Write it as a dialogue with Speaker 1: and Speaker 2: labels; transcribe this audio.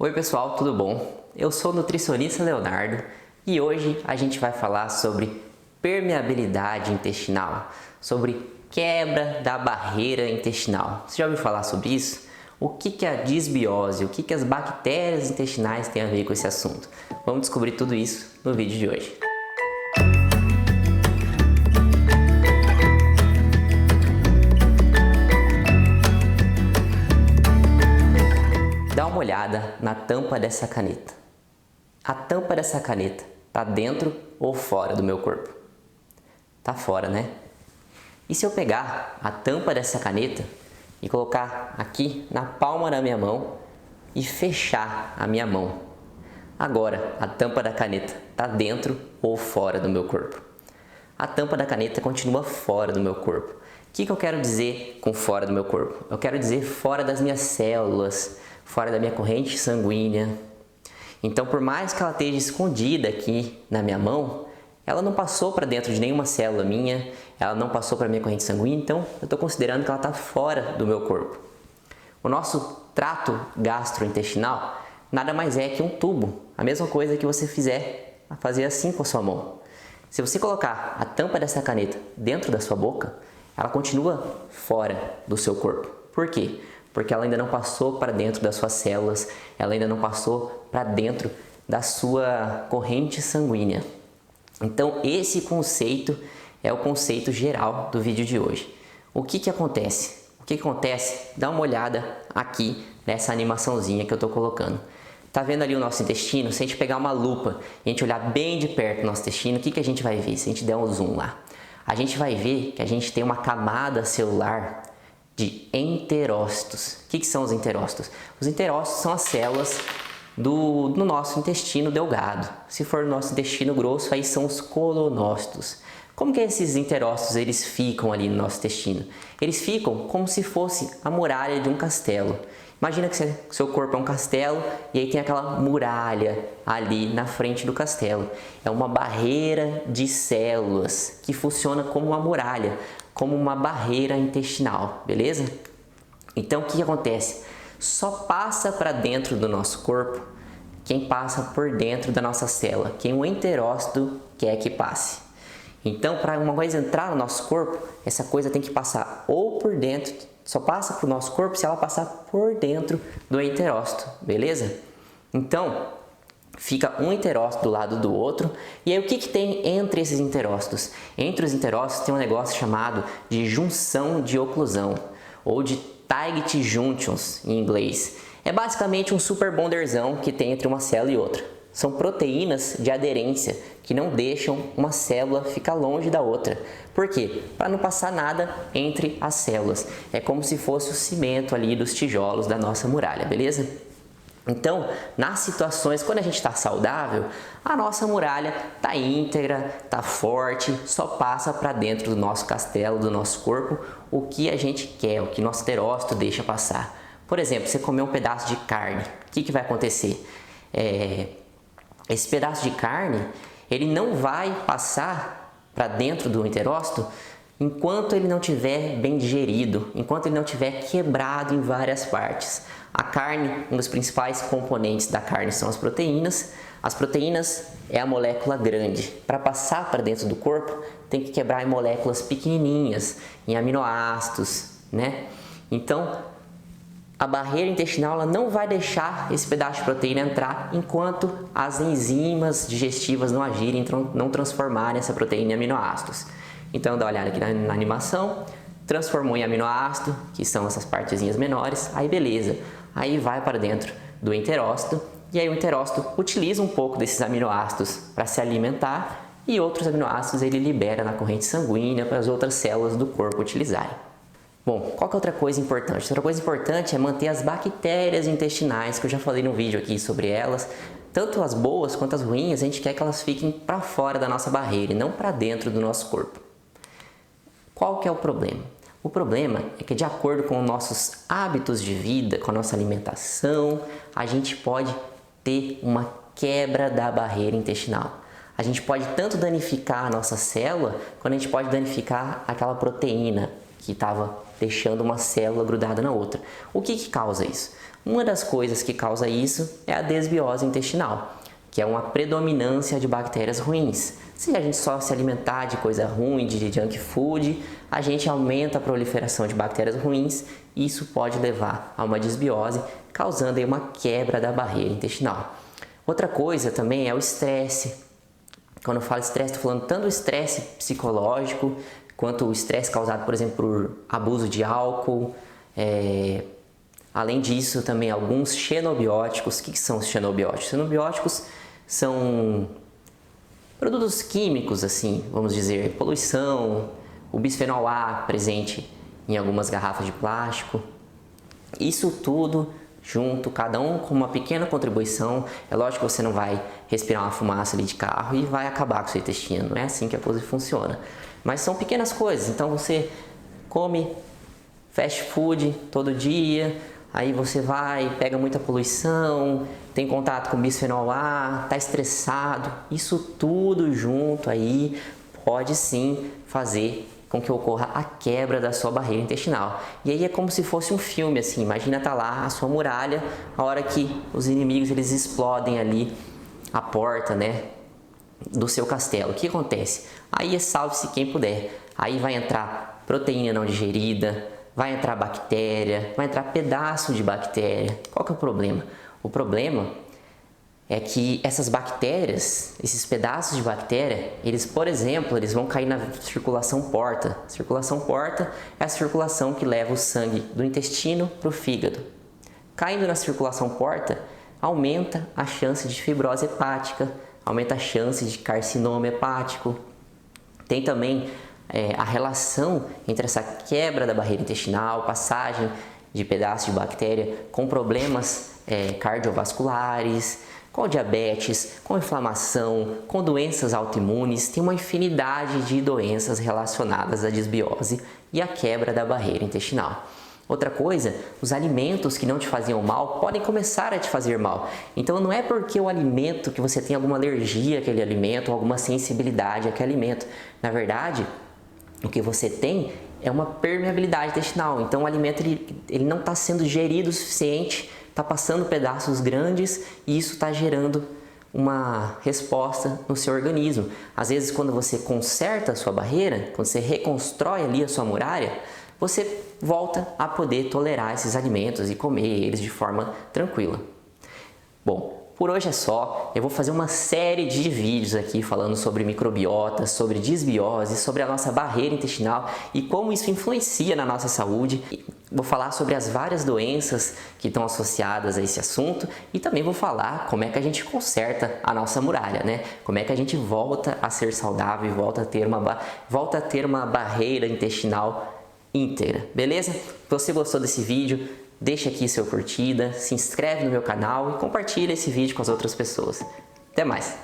Speaker 1: Oi pessoal, tudo bom? Eu sou o nutricionista Leonardo e hoje a gente vai falar sobre permeabilidade intestinal, sobre quebra da barreira intestinal. Você já ouviu falar sobre isso? O que é a disbiose? O que as bactérias intestinais têm a ver com esse assunto? Vamos descobrir tudo isso no vídeo de hoje. Dá uma olhada na tampa dessa caneta. A tampa dessa caneta está dentro ou fora do meu corpo? Tá fora, né? E se eu pegar a tampa dessa caneta e colocar aqui na palma da minha mão e fechar a minha mão? Agora, a tampa da caneta está dentro ou fora do meu corpo? A tampa da caneta continua fora do meu corpo. O que eu quero dizer com fora do meu corpo? Eu quero dizer fora das minhas células, fora da minha corrente sanguínea. Então, por mais que ela esteja escondida aqui na minha mão, ela não passou para dentro de nenhuma célula minha, ela não passou para a minha corrente sanguínea, então eu estou considerando que ela está fora do meu corpo. O nosso trato gastrointestinal nada mais é que um tubo, a mesma coisa que você fazer assim com a sua mão. Se você colocar a tampa dessa caneta dentro da sua boca, ela continua fora do seu corpo. Por quê? Porque ela ainda não passou para dentro das suas células, ela ainda não passou para dentro da sua corrente sanguínea. Então, esse conceito é o conceito geral do vídeo de hoje. O que acontece? O que acontece? Dá uma olhada aqui nessa animaçãozinha que eu estou colocando. Tá vendo ali o nosso intestino? Se a gente pegar uma lupa e a gente olhar bem de perto o nosso intestino, o que a gente vai ver? Se a gente der um zoom lá, a gente vai ver que a gente tem uma camada celular de enterócitos. O que são os enterócitos? Os enterócitos são as células do nosso intestino delgado. Se for o nosso intestino grosso, aí são os colonócitos. Como que esses enterócitos eles ficam ali no nosso intestino? Eles ficam como se fosse a muralha de um castelo. Imagina que seu corpo é um castelo e aí tem aquela muralha ali na frente do castelo. É uma barreira de células que funciona como uma muralha, como uma barreira intestinal, beleza? Então o que acontece? Só passa para dentro do nosso corpo quem passa por dentro da nossa célula, quem o enterócito quer que passe. Então, para uma coisa entrar no nosso corpo, essa coisa tem que passar ou por dentro, só passa para o nosso corpo se ela passar por dentro do enterócito, beleza? Então, fica um enterócito do lado do outro. E aí o que tem entre esses enterócitos? Entre os enterócitos tem um negócio chamado de junção de oclusão, ou de tight junctions em inglês. É basicamente um super bonderzão que tem entre uma célula e outra. São proteínas de aderência que não deixam uma célula ficar longe da outra. Por quê? Para não passar nada entre as células. É como se fosse o cimento ali dos tijolos da nossa muralha, beleza? Então, nas situações, quando a gente está saudável, a nossa muralha está íntegra, está forte, só passa para dentro do nosso castelo, do nosso corpo, o que a gente quer, o que nosso enterócito deixa passar. Por exemplo, você comer um pedaço de carne, o que vai acontecer? Esse pedaço de carne, ele não vai passar para dentro do enterócito enquanto ele não estiver bem digerido, enquanto ele não estiver quebrado em várias partes. A carne, um dos principais componentes da carne são as proteínas. As proteínas é a molécula grande. Para passar para dentro do corpo, tem que quebrar em moléculas pequenininhas, em aminoácidos, né? Então, a barreira intestinal ela não vai deixar esse pedaço de proteína entrar enquanto as enzimas digestivas não agirem, não transformarem essa proteína em aminoácidos. Então, dá uma olhada aqui na animação, transformou em aminoácido, que são essas partezinhas menores, aí beleza. Aí vai para dentro do enterócito e aí o enterócito utiliza um pouco desses aminoácidos para se alimentar e outros aminoácidos ele libera na corrente sanguínea para as outras células do corpo utilizarem. Bom, qual que é outra coisa importante? Outra coisa importante é manter as bactérias intestinais, que eu já falei no vídeo aqui sobre elas. Tanto as boas quanto as ruins, a gente quer que elas fiquem para fora da nossa barreira e não para dentro do nosso corpo. Qual que é o problema? O problema é que, de acordo com os nossos hábitos de vida, com a nossa alimentação, a gente pode ter uma quebra da barreira intestinal. A gente pode tanto danificar a nossa célula, quanto a gente pode danificar aquela proteína que estava deixando uma célula grudada na outra. O que causa isso? Uma das coisas que causa isso é a desbiose intestinal, que é uma predominância de bactérias ruins. Se a gente só se alimentar de coisa ruim, de junk food, a gente aumenta a proliferação de bactérias ruins e isso pode levar a uma desbiose, causando aí uma quebra da barreira intestinal. Outra coisa também é o estresse. Quando eu falo estresse, estou falando tanto o estresse psicológico, quanto o estresse causado, por exemplo, por abuso de álcool. Além disso, também alguns xenobióticos. O que são os xenobióticos? Xenobióticos são produtos químicos, assim, vamos dizer, poluição, o bisfenol A presente em algumas garrafas de plástico. Isso tudo junto, cada um com uma pequena contribuição. É lógico que você não vai respirar uma fumaça ali de carro e vai acabar com o seu intestino, não é assim que a coisa funciona. Mas são pequenas coisas, então você come fast food todo dia, aí você vai, pega muita poluição, tem contato com bisfenol A, está estressado, isso tudo junto aí pode sim fazer com que ocorra a quebra da sua barreira intestinal. E aí é como se fosse um filme, assim, imagina tá lá a sua muralha, a hora que os inimigos eles explodem ali a porta, né, do seu castelo. O que acontece? Aí salve-se quem puder. Aí vai entrar proteína não digerida, vai entrar bactéria, vai entrar pedaço de bactéria. Qual que é o problema? O problema é que essas bactérias, esses pedaços de bactéria, eles, por exemplo, eles vão cair na circulação porta. Circulação porta é a circulação que leva o sangue do intestino para o fígado. Caindo na circulação porta, aumenta a chance de fibrose hepática, aumenta a chance de carcinoma hepático. Tem também a relação entre essa quebra da barreira intestinal, passagem de pedaços de bactéria com problemas cardiovasculares, com diabetes, com inflamação, com doenças autoimunes. Tem uma infinidade de doenças relacionadas à desbiose e à quebra da barreira intestinal. Outra coisa, os alimentos que não te faziam mal podem começar a te fazer mal. Então não é porque o alimento que você tem alguma alergia àquele alimento ou alguma sensibilidade àquele alimento. Na verdade, o que você tem é uma permeabilidade intestinal. Então o alimento ele não está sendo digerido o suficiente, está passando pedaços grandes e isso está gerando uma resposta no seu organismo. Às vezes quando você conserta a sua barreira, quando você reconstrói ali a sua muralha, você volta a poder tolerar esses alimentos e comer eles de forma tranquila. Bom, por hoje é só. Eu vou fazer uma série de vídeos aqui falando sobre microbiota, sobre desbiose, sobre a nossa barreira intestinal e como isso influencia na nossa saúde. Vou falar sobre as várias doenças que estão associadas a esse assunto e também vou falar como é que a gente conserta a nossa muralha, né? Como é que a gente volta a ser saudável e volta a ter uma barreira intestinal íntegra, beleza? Se você gostou desse vídeo, deixa aqui seu curtida, se inscreve no meu canal e compartilha esse vídeo com as outras pessoas. Até mais!